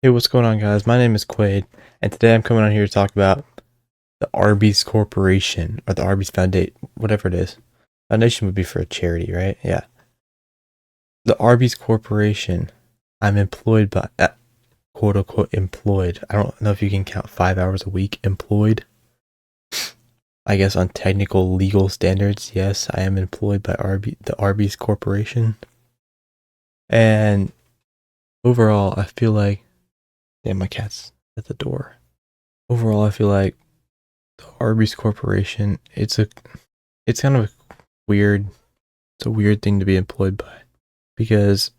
Hey, what's going on, guys? My name is Quade, and today I'm coming on here to talk about the Arby's Corporation or the Arby's Foundation, whatever it is. Foundation would be for a charity, right? Yeah. The Arby's Corporation. I'm employed by, quote unquote, employed. I don't know if you can count 5 hours a week employed. I guess on technical legal standards, yes, I am employed by the Arby's Corporation. And overall, I feel like, damn, my cat's at the door. Overall, I feel like the Arby's Corporation, it's kind of a weird it's a weird thing to be employed by because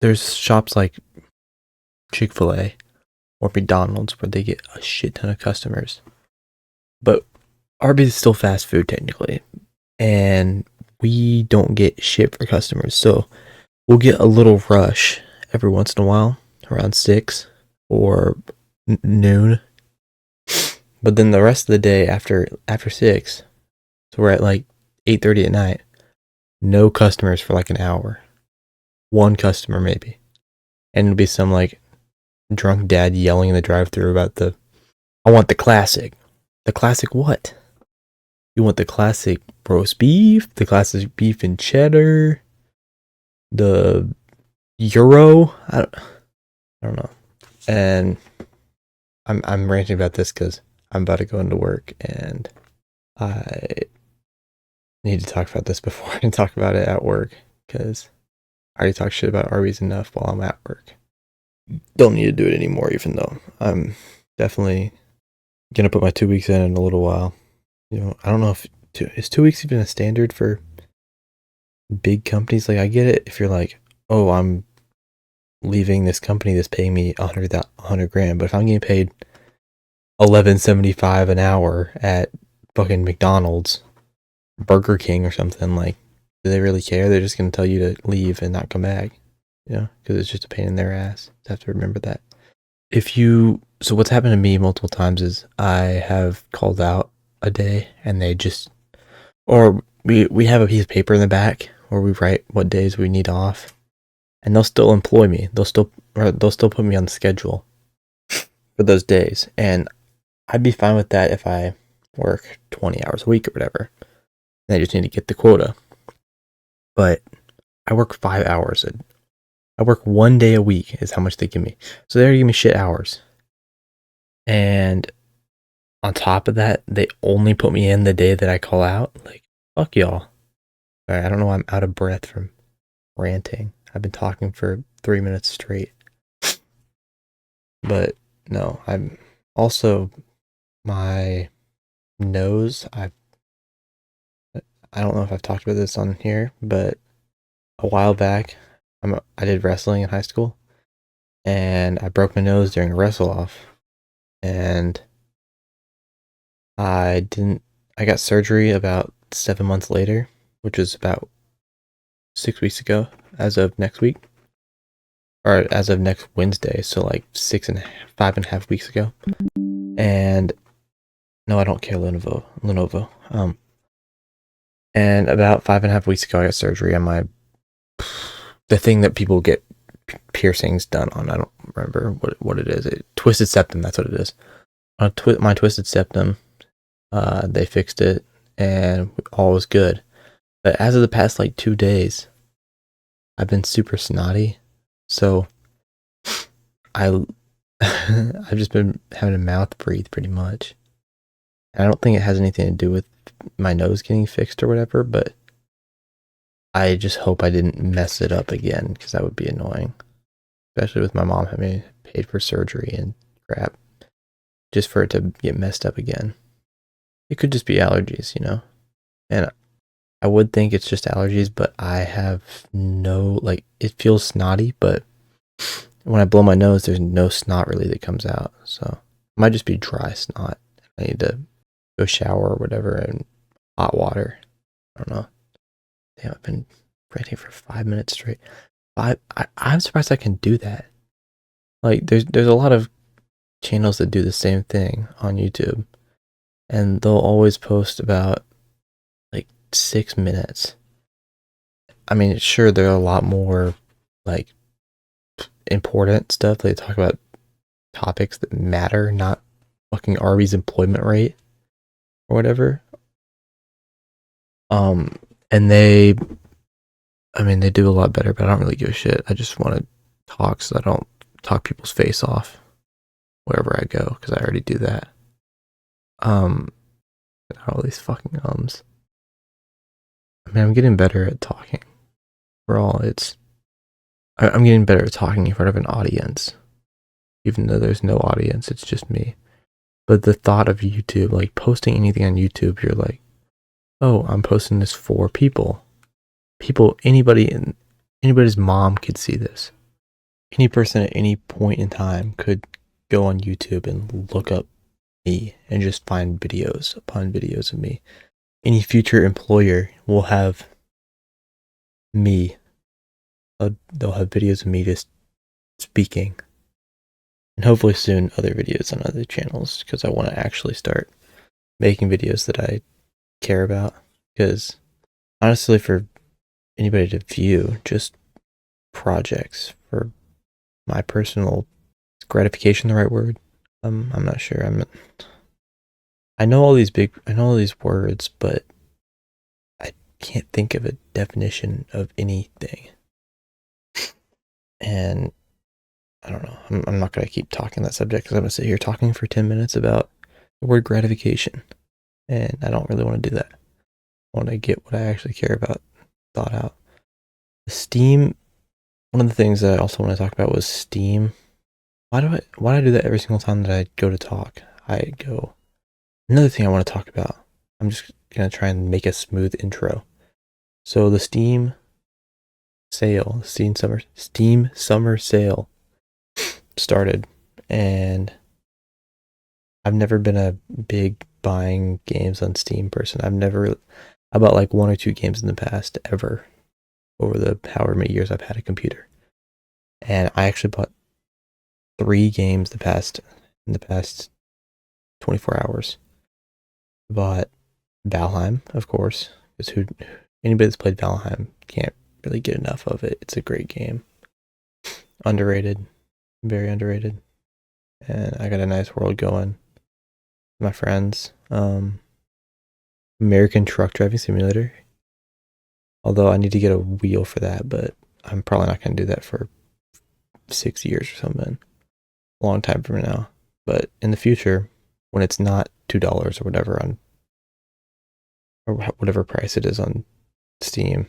there's shops like Chick-fil-A or McDonald's where they get a shit ton of customers. But Arby's is still fast food technically, and we don't get shit for customers. So we'll get a little rush every once in a while around 6 or noon. But then the rest of the day after 6, so we're at like 8:30 at night. No customers for like an hour. One customer maybe. And it'll be some like drunk dad yelling in the drive-thru about I want the classic. The classic what? You want the classic roast beef, the classic beef and cheddar, the Euro? I don't know. And I'm ranting about this because I'm about to go into work and I need to talk about this before I can talk about it at work because I already talked shit about Arby's enough while I'm at work. Don't need to do it anymore, even though I'm definitely gonna put my 2 weeks in a little while. I don't know if is 2 weeks even a standard for big companies? Like, I get it if you're like, oh, I'm leaving this company that's paying me 100 grand, but if I'm getting paid 11.75 an hour at fucking McDonald's, Burger King, or something, like, do they really care? They're just gonna tell you to leave and not come back, because it's just a pain in their ass. You have to remember that. So what's happened to me multiple times is I have called out a day and or we have a piece of paper in the back where we write what days we need off, and they'll still employ me. They'll still put me on the schedule for those days, and I'd be fine with that if I work 20 hours a week or whatever. And I just need to get the quota. But I work 5 hours. I work 1 day a week is how much they give me. So they're giving me shit hours. And on top of that, they only put me in the day that I call out. Like, fuck y'all. Sorry, I don't know why I'm out of breath from ranting. I've been talking for 3 minutes straight. But no, I'm also my nose. I don't know if I've talked about this on here, but a while back, I did wrestling in high school, and I broke my nose during a wrestle off, and I got surgery about 7 months later, which was about 6 weeks ago, as of next week, or as of next Wednesday, so like 5.5 weeks ago. And no, I don't care, Lenovo. And about 5.5 weeks ago, I got surgery on the thing that people get piercings done on. I don't remember what it is. Twisted septum, that's what it is. On my twisted septum, they fixed it and all was good. But as of the past like 2 days, I've been super snotty. So I've just been having to mouth breathe pretty much. And I don't think it has anything to do with my nose getting fixed or whatever, but I just hope I didn't mess it up again, because that would be annoying. Especially with my mom having paid for surgery and crap, just for it to get messed up again. It could just be allergies, And I would think it's just allergies, but I have it feels snotty, but when I blow my nose, there's no snot really that comes out. So it might just be dry snot. I need to go shower or whatever in hot water. I don't know. Damn, I've been ranting for 5 minutes straight. I'm surprised I can do that. Like, there's a lot of channels that do the same thing on YouTube, and they'll always post about like 6 minutes. I mean, sure, there are a lot more like important stuff. They talk about topics that matter, not fucking Arby's employment rate or whatever. Um, and they do a lot better, but I don't really give a shit. I just want to talk so I don't talk people's face off wherever I go because I already do that. All these fucking ums. I mean, I'm getting better at talking. Overall, I'm getting better at talking in front of an audience, even though there's no audience. It's just me. But the thought of YouTube, like posting anything on YouTube, you're like, oh, I'm posting this for people. Anybody's mom could see this. Any person at any point in time could go on YouTube and look up me and just find videos upon videos of me. Any future employer will have me. They'll have videos of me just speaking. And hopefully soon other videos on other channels because I want to actually start making videos that I care about. Because honestly, for anybody to view, just projects for my personal gratification, the right word? I'm not sure. I know all these words, but I can't think of a definition of anything. And I don't know. I'm not going to keep talking that subject because I'm going to sit here talking for 10 minutes about the word gratification. And I don't really want to do that. I want to get what I actually care about thought out. Steam, one of the things that I also want to talk about was Steam. Why do I do that every single time that I go to talk? Another thing I want to talk about. I'm just going to try and make a smooth intro. So the Steam summer sale started, and I've never been a big buying games on Steam person. I bought like 1 or 2 games in the past ever over the however many years I've had a computer. And I actually bought 3 games in the past 24 hours. I bought Valheim, of course, because anybody that's played Valheim can't really get enough of it. It's a great game. Underrated, very underrated. And I got a nice world going. My friends. American Truck Driving Simulator. Although I need to get a wheel for that, but I'm probably not going to do that for 6 years or something. A long time from now. But in the future, when it's not $2 or whatever price it is on Steam,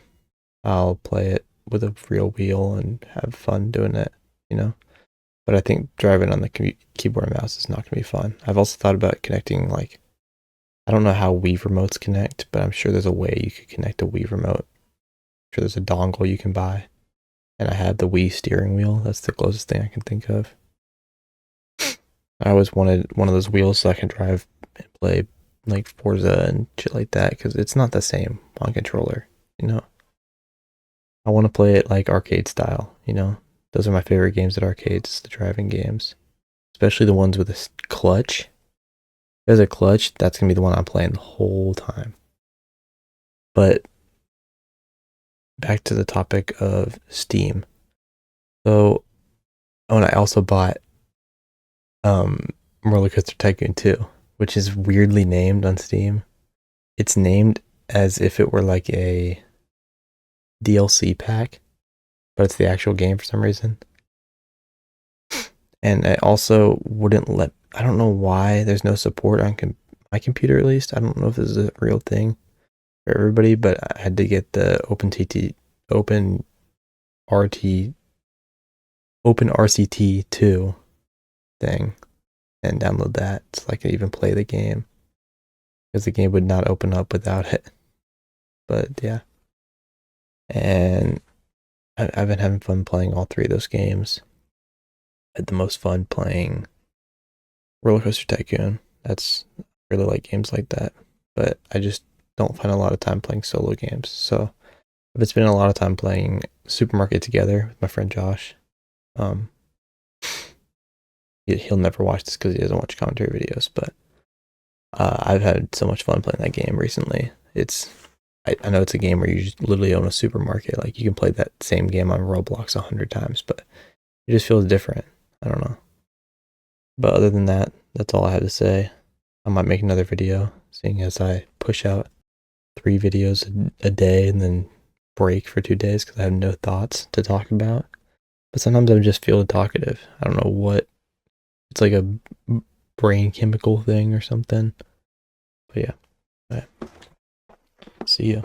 I'll play it with a real wheel and have fun doing it, you know? But I think driving on the keyboard and mouse is not going to be fun. I've also thought about connecting, like, I don't know how Wii remotes connect, but I'm sure there's a way you could connect a Wii remote. I'm sure there's a dongle you can buy. And I have the Wii steering wheel. That's the closest thing I can think of. I always wanted one of those wheels so I can drive and play like Forza and shit like that, because it's not the same on controller, you know? I want to play it like arcade style, you know? Those are my favorite games at arcades, the driving games. Especially the ones with a clutch. If there's a clutch, that's going to be the one I'm playing the whole time. But back to the topic of Steam. So, and I also bought Roller Coaster Tycoon 2, which is weirdly named on Steam. It's named as if it were like a DLC pack, but it's the actual game for some reason. And I also wouldn't I don't know why there's no support on my computer, at least. I don't know if this is a real thing for everybody, but I had to get the OpenRCT 2 thing and download that so I could even play the game, because the game would not open up without it. But yeah, and I've been having fun playing all 3 of those games. I had the most fun playing Roller Coaster Tycoon. I really like games like that, but I just don't find a lot of time playing solo games. So I've been spending a lot of time playing Supermarket Together with my friend Josh. He'll never watch this because he doesn't watch commentary videos, but I've had so much fun playing that game recently. I know it's a game where you just literally own a supermarket. Like, you can play that same game on Roblox 100 times, but it just feels different. I don't know. But other than that, that's all I have to say. I might make another video, seeing as I push out 3 videos a day and then break for 2 days because I have no thoughts to talk about. But sometimes I just feel talkative. I don't know what. It's like a brain chemical thing or something. But yeah. All right. See ya.